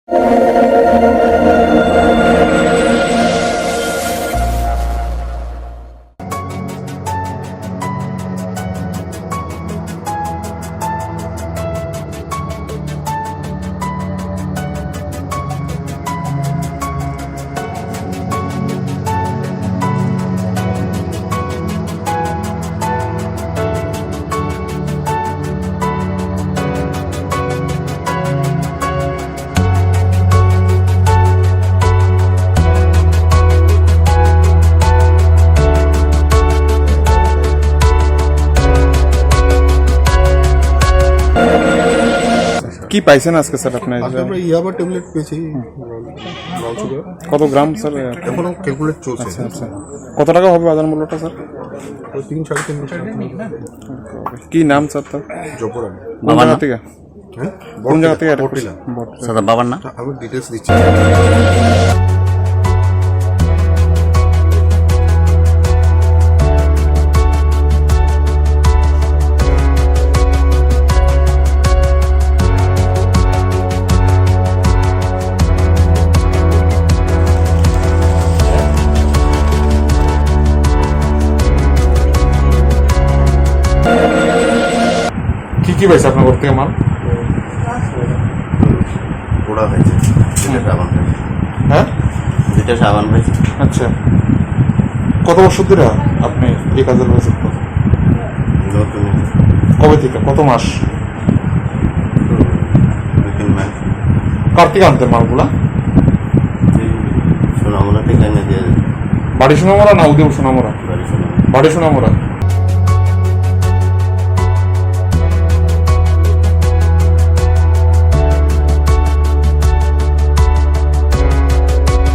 কি পাইছেন আজকে স্যার আপনি? আমরা ইয়াবা ট্যাবলেট পেয়েছি। কত গ্রাম স্যার? এখনো ক্যালকুলেট চলছে। আচ্ছা আচ্ছা, কত টাকা হবে বাজার মূল্যটা স্যার? 3-3.5 কি নাম স্যার তার? জপরান। কোন জায়গা থেকে? হ্যাঁ, কোন জায়গা থেকে? বটতলা। স্যার বাবার না? আমি ডিটেলস দিচ্ছি। কি কি পাইছে আপনার ঘর থেকে মাল? পোড়া হয়েছে, দুইটা সাবান হয়েছে। হ্যাঁ, দুইটা সাবান হয়েছে। আচ্ছা, কত বছর ধরে আপনি এই কাজে রয়েছেন? নতুন কবে থেকে? কত মাস? 2-3 মাস। কার থেকে আনতেন মালগুলা? সোনামুড়া থেকে এনে দিয়ে বাড়ি সোনামরা না উদয় সোনামরা? বাড়ি সোনামুড়া। বাড়ি সোনামরা।